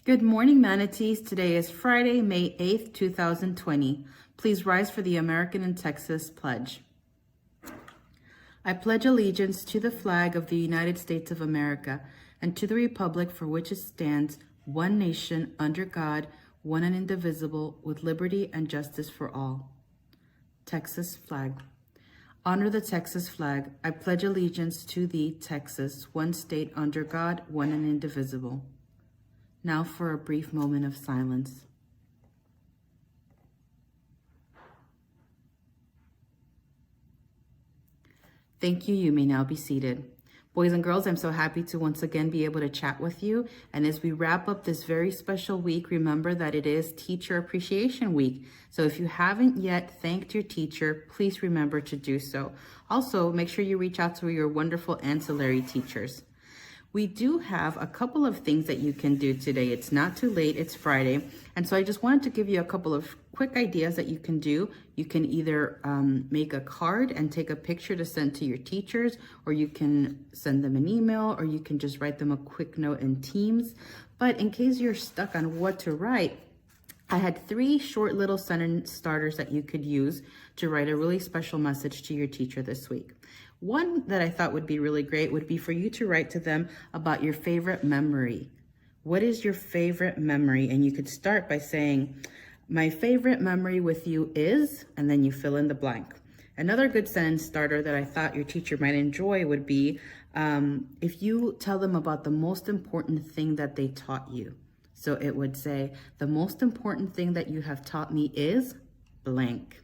Good morning, manatees. Today is Friday, May 8th, 2020. Please rise for the American and Texas Pledge. I pledge allegiance to the flag of the United States of America and to the republic for which it stands, one nation, under God, one and indivisible, with liberty and justice for all. Texas flag. Honor the Texas flag. I pledge allegiance to thee, Texas, one state under God, one and indivisible. Now for a brief moment of silence. Thank you. You may now be seated. Boys and girls, I'm so happy to once again be able to chat with you. And as we wrap up this very special week, remember that it is Teacher Appreciation Week. So if you haven't yet thanked your teacher, please remember to do so. Also, make sure you reach out to your wonderful ancillary teachers. We do have a couple of things that you can do today. It's not too late, it's Friday. And so I just wanted to give you a couple of quick ideas that you can do. You can either make a card and take a picture to send to your teachers, or you can send them an email, or you can just write them a quick note in Teams. But in case you're stuck on what to write, I had 3 short little sentence starters that you could use to write a really special message to your teacher this week. One that I thought would be really great would be for you to write to them about your favorite memory. What is your favorite memory? And you could start by saying, my favorite memory with you is, and then you fill in the blank. Another good sentence starter that I thought your teacher might enjoy would be if you tell them about the most important thing that they taught you. So it would say, the most important thing that you have taught me is blank.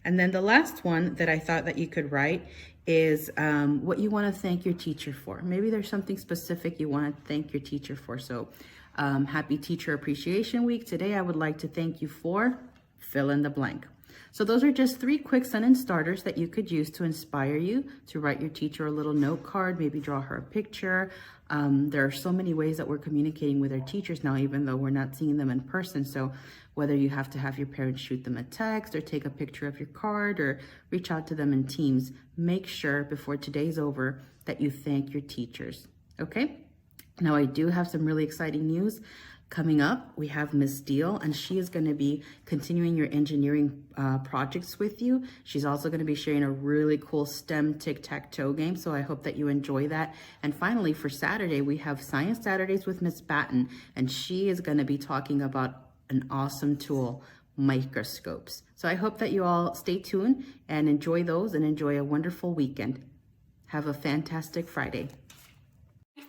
And then the last one that I thought that you could write is what you want to thank your teacher for. Maybe there's something specific you want to thank your teacher for. So happy Teacher Appreciation Week. Today, I would like to thank you for fill in the blank. So those are just 3 quick sentence starters that you could use to inspire you to write your teacher a little note card, maybe draw her a picture. There are so many ways that we're communicating with our teachers now, even though we're not seeing them in person. So whether you have to have your parents shoot them a text or take a picture of your card or reach out to them in Teams, make sure before today's over that you thank your teachers, okay? Now I do have some really exciting news. Coming up, we have Miss Deal, and she is going to be continuing your engineering projects with you. She's also going to be sharing a really cool STEM tic-tac-toe game, so I hope that you enjoy that. And finally, for Saturday, we have Science Saturdays with Miss Batten, and she is going to be talking about an awesome tool, microscopes. So I hope that you all stay tuned and enjoy those and enjoy a wonderful weekend. Have a fantastic Friday.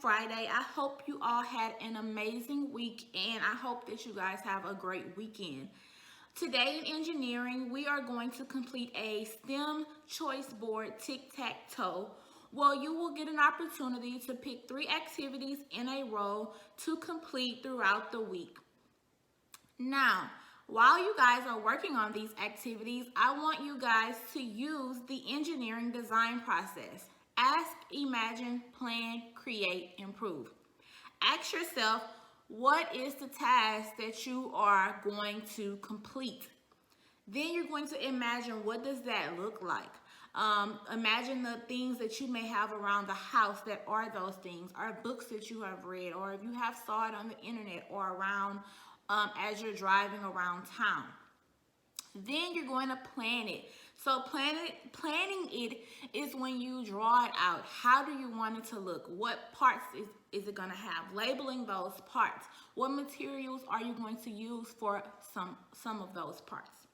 Friday. I hope you all had an amazing week, and I hope that you guys have a great weekend. Today in engineering, we are going to complete a STEM choice board tic-tac-toe. Well, you will get an opportunity to pick 3 activities in a row to complete throughout the week. Now, while you guys are working on these activities, I want you guys to use the engineering design process. Ask, imagine, plan, create, improve. Ask yourself, what is the task that you are going to complete? Then you're going to imagine, what does that look like? Imagine the things that you may have around the house that are those things, or books that you have read, or if you have saw it on the internet or around as you're driving around town. Then you're going to plan it. So planning it is when you draw it out. How do you want it to look? What parts is it going to have? Labeling those parts. What materials are you going to use for some of those parts?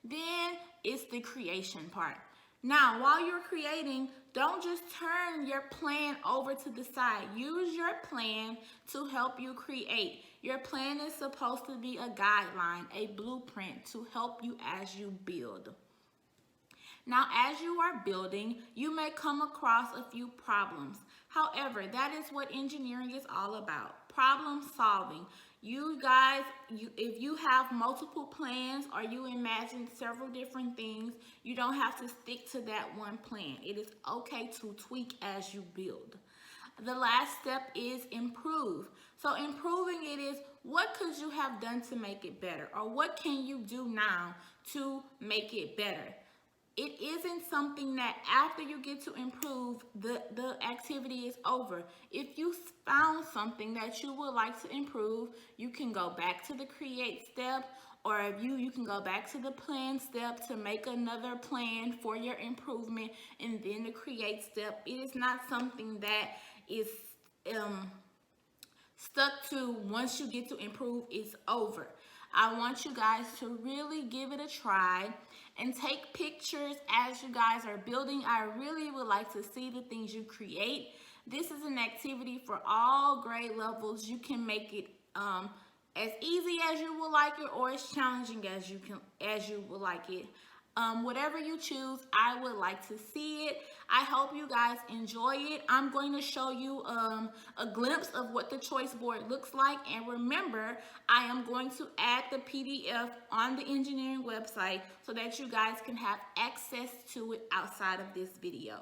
Then it's the creation part. Now, while you're creating, don't just turn your plan over to the side. Use your plan to help you create. Your plan is supposed to be a guideline, a blueprint to help you as you build. Now, as you are building, you may come across a few problems. However, that is what engineering is all about, problem solving. You guys, if you have multiple plans or you imagine several different things, you don't have to stick to that one plan. It is okay to tweak as you build. The last step is improve. So improving it is, what could you have done to make it better? Or what can you do now to make it better? It isn't something that after you get to improve, the activity is over. If you found something that you would like to improve, you can go back to the create step, or if you can go back to the plan step to make another plan for your improvement, and then the create step. It is not something that is um stuck to once you get to improve, it's over. I want you guys to really give it a try and take pictures as you guys are building. I really would like to see the things you create. This is an activity for all grade levels. You can make it as easy as you would like it, or as challenging as you would like it. Whatever you choose, I would like to see it. I hope you guys enjoy it. I'm going to show you a glimpse of what the choice board looks like. And remember, I am going to add the PDF on the engineering website so that you guys can have access to it outside of this video.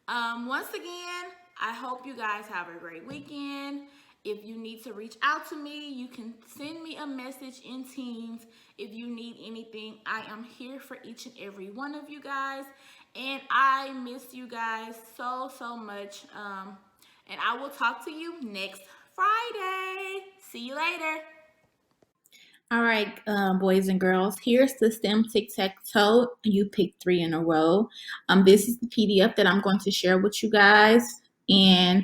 Once again, I hope you guys have a great weekend. If you need to reach out to me, you can send me a message in Teams. If you need anything, I am here for each and every one of you guys. And I miss you guys so, so much. And I will talk to you next Friday. See you later. All right, boys and girls, here's the STEM tic-tac-toe. You picked 3 in a row. This is the PDF that I'm going to share with you guys. And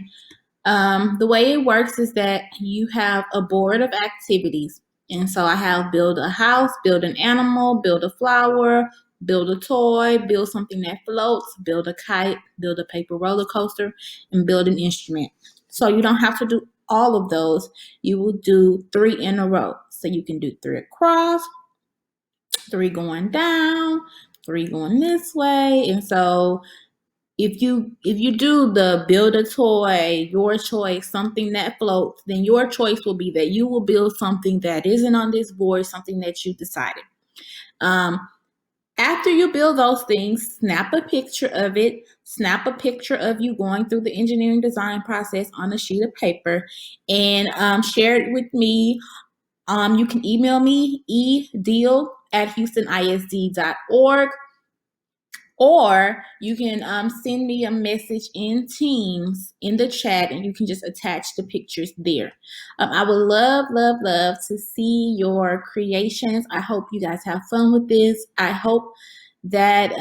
the way it works is that you have a board of activities. And so I have build a house, build an animal, build a flower, build a toy, build something that floats, build a kite, build a paper roller coaster, and build an instrument. So you don't have to do all of those. You will do 3 in a row. So you can do 3 across, 3 going down, 3 going this way. And so if you do the build a toy, your choice, something that floats, then your choice will be that you will build something that isn't on this board, something that you decided. After you build those things, snap a picture of it. Snap a picture of you going through the engineering design process on a sheet of paper, and share it with me. You can email me, edeal@houstonisd.org. Or you can send me a message in Teams in the chat, and you can just attach the pictures there. I would love, love, love to see your creations. I hope you guys have fun with this. I hope that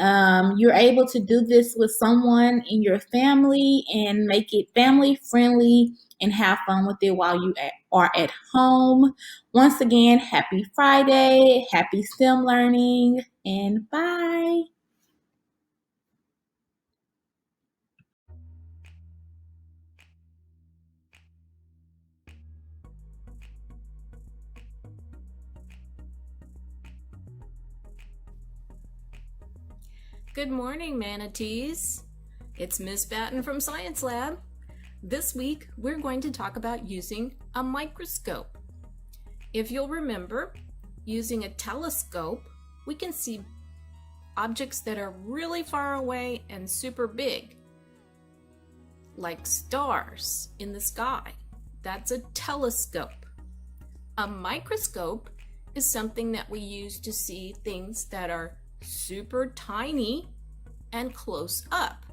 you're able to do this with someone in your family and make it family friendly and have fun with it while you are at home. Once again, happy Friday, happy STEM learning, and bye. Good morning, manatees. It's Miss Batten from Science Lab. This week, we're going to talk about using a microscope. If you'll remember, using a telescope, we can see objects that are really far away and super big, like stars in the sky. That's a telescope. A microscope is something that we use to see things that are super tiny and close up.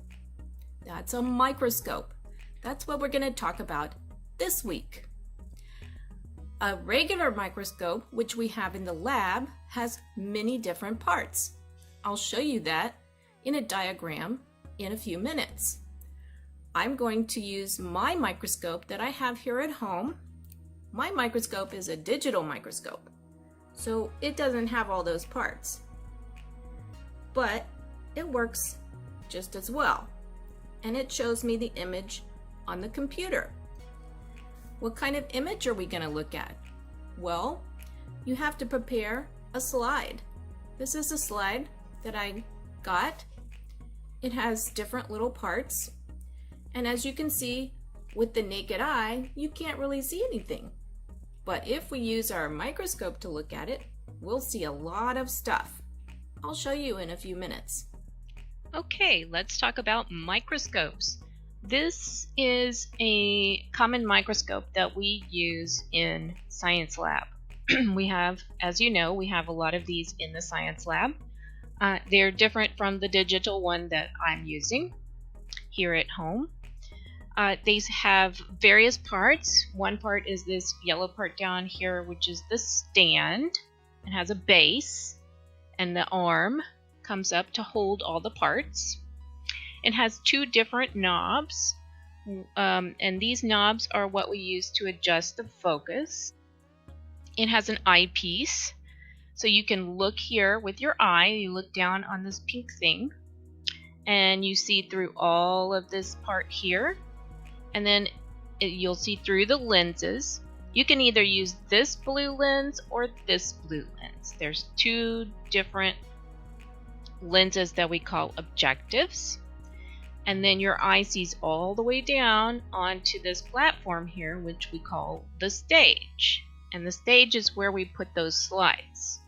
That's a microscope. That's what we're going to talk about this week. A regular microscope, which we have in the lab, has many different parts. I'll show you that in a diagram in a few minutes. I'm going to use my microscope that I have here at home. My microscope is a digital microscope, so it doesn't have all those parts, but it works just as well, and it shows me the image on the computer. What kind of image are we going to look at? Well, you have to prepare a slide. This is a slide that I got. It has different little parts, and as you can see, with the naked eye, you can't really see anything. But if we use our microscope to look at it, we'll see a lot of stuff. I'll show you in a few minutes. Okay, let's talk about microscopes. This is a common microscope that we use in Science Lab. We have, as you know, we have a lot of these in the Science Lab. They're different from the digital one that I'm using here at home. They have various parts. One part is this yellow part down here, which is the stand. It has a base, and the arm comes up to hold all the parts. It has two different knobs, and these knobs are what we use to adjust the focus. It has an eyepiece, so you can look here with your eye. You look down on this pink thing, and you see through all of this part here, and then you'll see through the lenses. You can either use this blue lens or this blue lens. There's two different lenses that we call objectives. And then your eye sees all the way down onto this platform here, which we call the stage. And the stage is where we put those slides.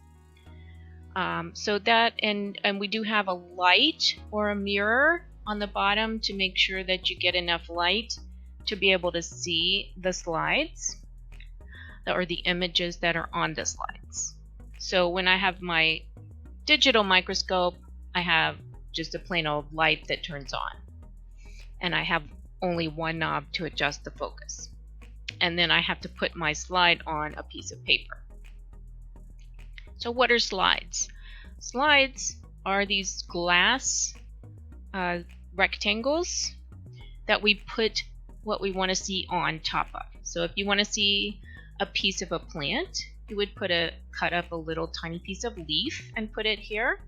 So that, and we do have a light or a mirror on the bottom to make sure that you get enough light to be able to see the slides or the images that are on the slides. So when I have my digital microscope, I have just a plain old light that turns on. And I have only one knob to adjust the focus. And then I have to put my slide on a piece of paper. So what are slides? Slides are these glass rectangles that we put what we want to see on top of. So if you want to see a piece of a plant, you would cut up a little tiny piece of leaf and put it here.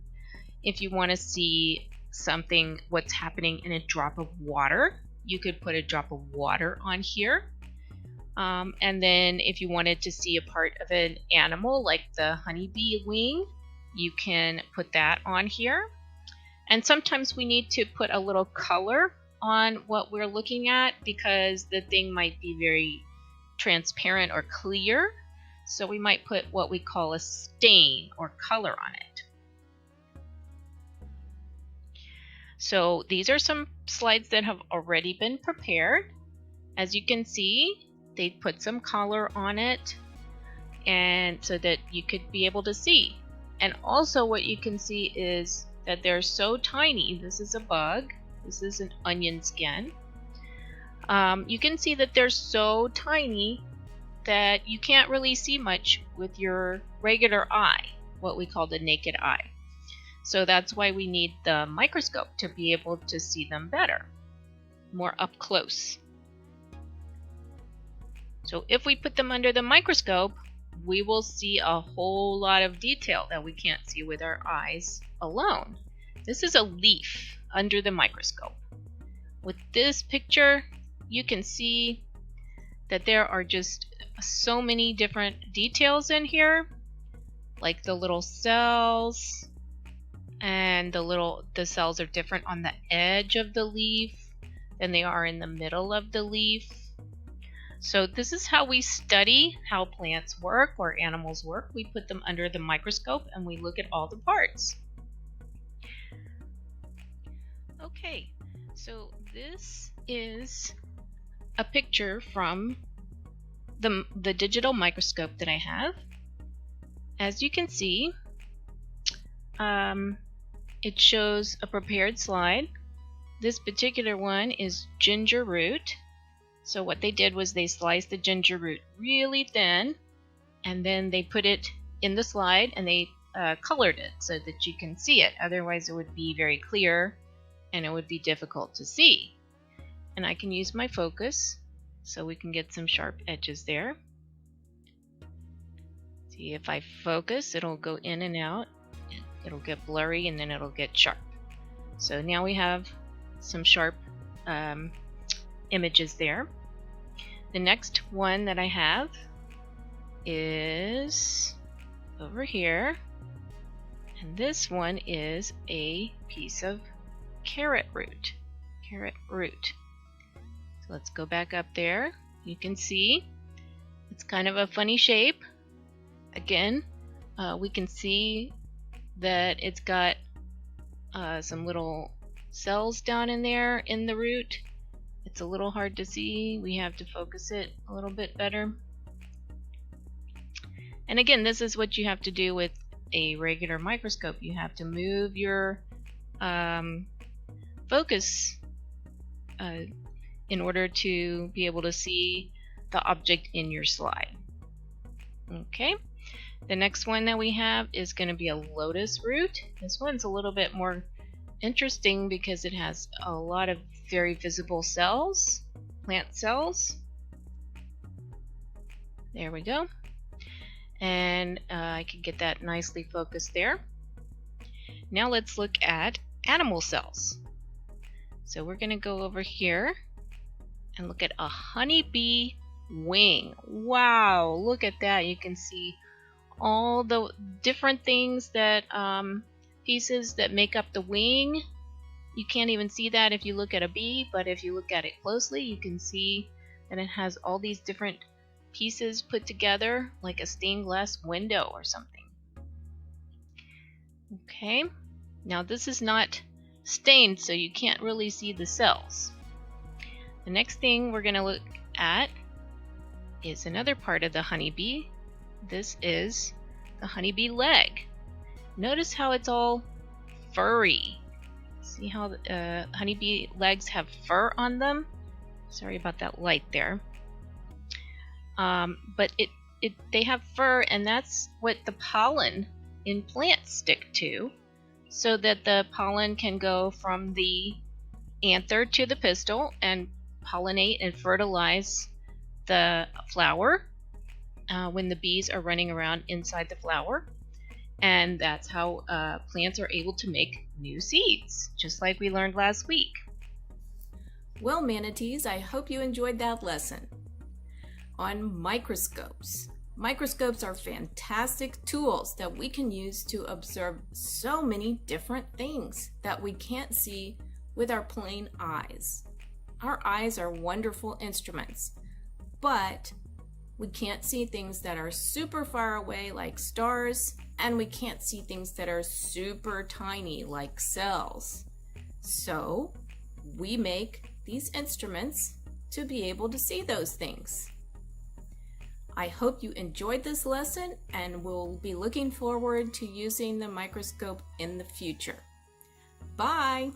If you want to see something, what's happening in a drop of water, you could put a drop of water on here. And then if you wanted to see a part of an animal like the honeybee wing, you can put that on here. And sometimes we need to put a little color on what we're looking at because the thing might be very transparent or clear. So we might put what we call a stain or color on it. So these are some slides that have already been prepared. As you can see, they put some color on it and so that you could be able to see. And also what you can see is that they're so tiny. This is a bug. This is an onion skin. You can see that they're so tiny that you can't really see much with your regular eye, what we call the naked eye. So that's why we need the microscope to be able to see them better, more up close. So if we put them under the microscope, we will see a whole lot of detail that we can't see with our eyes alone. This is a leaf under the microscope. With this picture, you can see that there are just so many different details in here, like the little cells, and the cells are different on the edge of the leaf than they are in the middle of the leaf. So this is how we study how plants work or animals work. We put them under the microscope and we look at all the parts. Okay, so this is a picture from the digital microscope that I have. As you can see, it shows a prepared slide. This particular one is ginger root. So what they did was they sliced the ginger root really thin, and then they put it in the slide and they colored it so that you can see it. Otherwise it would be very clear and it would be difficult to see. And I can use my focus so we can get some sharp edges there. See, if I focus, it'll go in and out. It'll get blurry and then it'll get sharp. So now we have some sharp images there. The next one that I have is over here, and this one is a piece of carrot root. So let's go back up there. You can see it's kind of a funny shape. Again, we can see that it's got some little cells down in there in the root. It's a little hard to see. We have to focus it a little bit better. And again, this is what you have to do with a regular microscope. You have to move your focus in order to be able to see the object in your slide. Okay, the next one that we have is going to be a lotus root. This one's a little bit more interesting because it has a lot of very visible cells, plant cells. There we go. And I can get that nicely focused there. Now let's look at animal cells. So we're going to go over here and look at a honeybee wing. Wow, look at that. You can see all the different things that pieces that make up the wing. You can't even see that if you look at a bee, but if you look at it closely, you can see that it has all these different pieces put together like a stained glass window or something. Okay, now this is not stained, so you can't really see the cells. The next thing we're going to look at is another part of the honeybee. This is the honeybee leg. Notice how it's all furry. See how honeybee legs have fur on them? Sorry about that light there. But they have fur, and that's what the pollen in plants stick to, so that the pollen can go from the anther to the pistil and pollinate and fertilize the flower when the bees are running around inside the flower. And that's how plants are able to make new seeds, just like we learned last week. Well, manatees, I hope you enjoyed that lesson on microscopes. Microscopes are fantastic tools that we can use to observe so many different things that we can't see with our plain eyes. Our eyes are wonderful instruments, but we can't see things that are super far away like stars, and we can't see things that are super tiny like cells. So we make these instruments to be able to see those things. I hope you enjoyed this lesson and will be looking forward to using the microscope in the future. Bye!